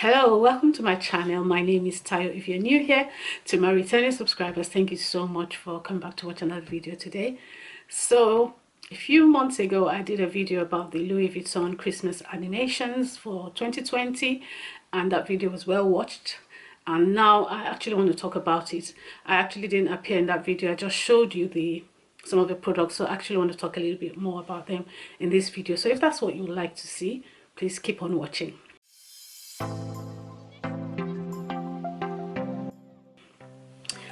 Hello, welcome to my channel. My name is Tayo. If you're new here, to my returning subscribers, thank you so much for coming back to watch another video today. So a few months ago I did a video about the Louis Vuitton Christmas animations for 2020, and that video was well watched. And now I actually want to talk about it. I actually didn't appear in that video. I just showed you some of the products, so I actually want to talk a little bit more about them in this video. So if that's what you would like to see, please keep on watching.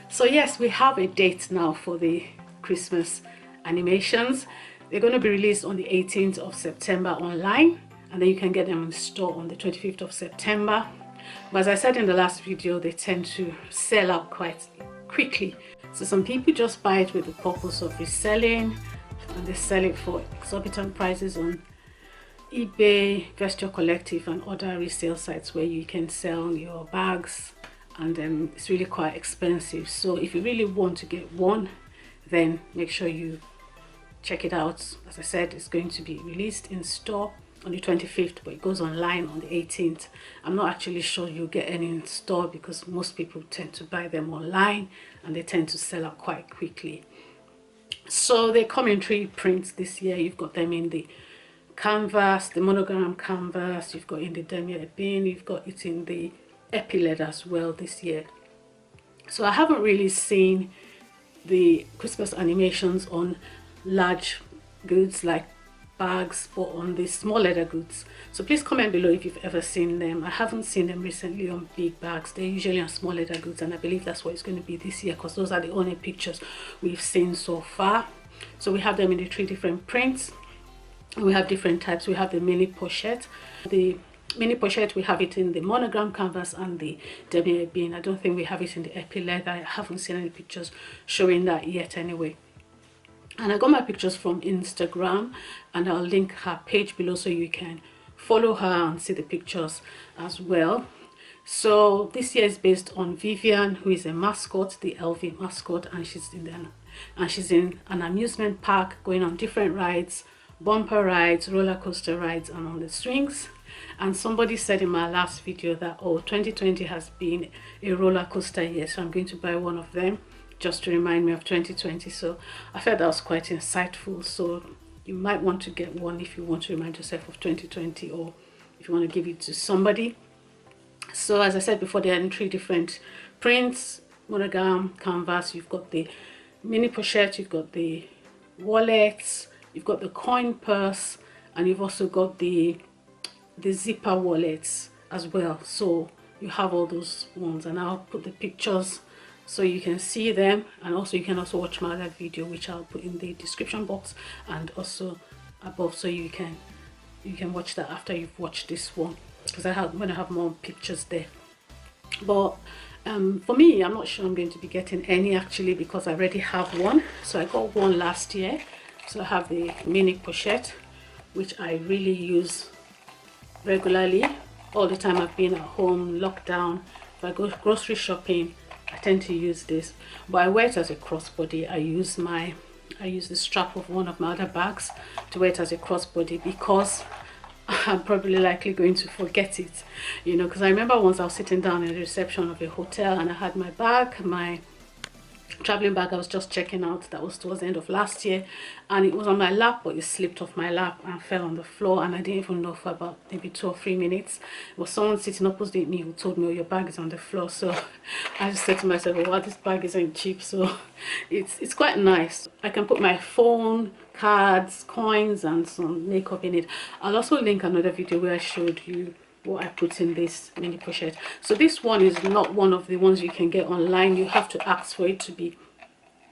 So yes, we have a date now for the Christmas animations. They're going to be released on the 18th of September online, and then you can get them in store on the 25th of September. But as I said in the last video, they tend to sell out quite quickly. So some people just buy it with the purpose of reselling, and they sell it for exorbitant prices on eBay, Vesture Collective, and other resale sites where you can sell your bags, and it's really quite expensive. So if you really want to get one, then make sure you check it out. As I said, it's going to be released in store on the 25th, but it goes online on the 18th. I'm not actually sure you'll get any in store because most people tend to buy them online and they tend to sell out quite quickly. So they come in 3 prints this year. You've got them in the canvas, the monogram canvas, you've got in the demi-ebene, you've got it in the epi leather as well this year. So I haven't really seen the Christmas animations on large goods like bags, but on the small leather goods. So please comment below if you've ever seen them. I haven't seen them recently on big bags. They're usually on small leather goods, and I believe that's what it's going to be this year because those are the only pictures we've seen so far. So we have them in the 3 different prints. We have different types. We have the Mini Pochette. The Mini Pochette, we have it in the monogram canvas and the demi-ebene. I don't think we have it in the epi leather. I haven't seen any pictures showing that yet anyway. And I got my pictures from Instagram, and I'll link her page below so you can follow her and see the pictures as well. So this year is based on Vivian, who is a mascot, the LV mascot, and she's in an amusement park going on different rides, bumper rides, roller coaster rides, and on the swings. And somebody said in my last video that 2020 has been a roller coaster year, so I'm going to buy one of them just to remind me of 2020. So I felt that was quite insightful. So you might want to get one if you want to remind yourself of 2020, or if you want to give it to somebody. So as I said before, they are in 3 different prints: monogram canvas, you've got the Mini Pochette, you've got the wallets, you've got the coin purse, and you've also got the zipper wallets as well. So you have all those ones, and I'll put the pictures so you can see them, and also you can also watch my other video which I'll put in the description box and also above, so you can watch that after you've watched this one, because I'm going to have more pictures there. But for me, I'm not sure I'm going to be getting any actually, because I already have one. So I got one last year. So I have the Mini Pochette, which I really use regularly all the time I've been at home, lockdown. If I go grocery shopping, I tend to use this, but I wear it as a crossbody. I use the strap of one of my other bags to wear it as a crossbody because I'm probably likely going to forget it, you know, because I remember once I was sitting down in the reception of a hotel and I had my bag, my traveling bag I was just checking out. That was towards the end of last year, and it was on my lap, but it slipped off my lap and fell on the floor, and I didn't even know for about maybe 2 or 3 minutes. It was someone sitting opposite me who told me, "Oh, your bag is on the floor." So I just said to myself, "Oh, wow, this bag isn't cheap." So it's quite nice. I can put my phone, cards, coins, and some makeup in it. I'll also link another video where I showed you what I put in this Mini Pochette. So this one is not one of the ones you can get online. You have to ask for it to be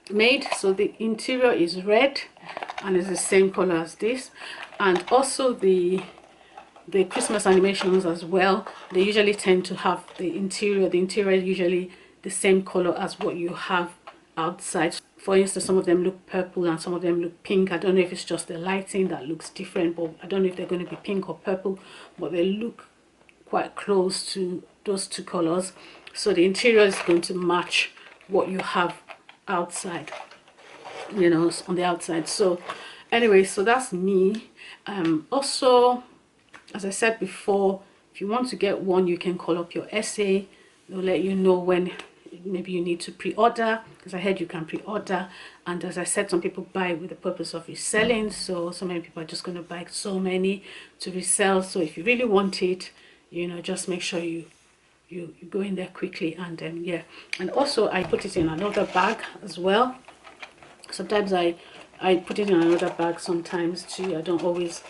made. So the interior is red and it's the same color as this, and also the Christmas animations as well, they usually tend to have the interior usually the same color as what you have outside. For instance, some of them look purple and some of them look pink. I don't know if it's just the lighting that looks different, but I don't know if they're going to be pink or purple, but they look quite close to those 2 colors. So the interior is going to match what you have outside, you know, on the outside. So anyway, so that's me. Also, as I said before, If you want to get one, you can call up your SA. They'll let you know when maybe you need to pre-order, because I heard you can pre-order. And as I said, some people buy with the purpose of reselling, so many people are just going to buy so many to resell. So if you really want it, you know, just make sure you go in there quickly. And yeah, and also I put it in another bag as well. Sometimes I put it in another bag sometimes too. I don't always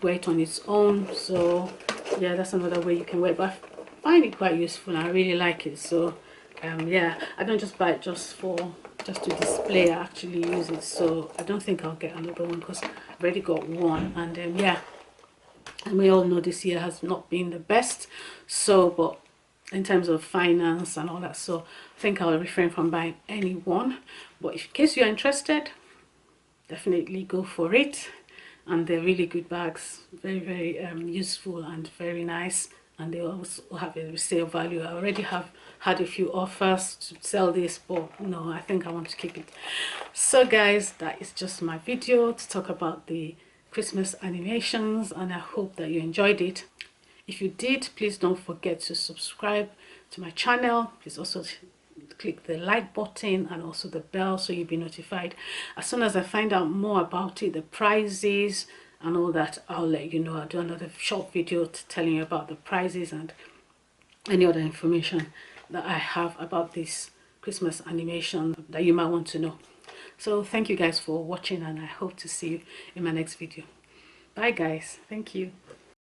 wear it on its own. So yeah, that's another way you can wear it, but I find it quite useful and I really like it. So yeah, I don't just buy it just to display. I actually use it, so I don't think I'll get another one because I've already got one. And yeah, and we all know this year has not been the best, so but in terms of finance and all that, so I think I'll refrain from buying any one. But in case you're interested, definitely go for it. And they're really good bags, very useful and very nice, and they also have a resale value. I already have had a few offers to sell this, but no, I think I want to keep it. So guys, that is just my video to talk about the Christmas animations, and I hope that you enjoyed it. If you did, please don't forget to subscribe to my channel. Please also click the like button and also the bell so you'll be notified as soon as I find out more about it, the prices and all that. I'll let you know. I'll do another short video telling you about the prices and any other information that I have about this Christmas animation that you might want to know. So thank you guys for watching, and I hope to see you in my next video. Bye guys. Thank you.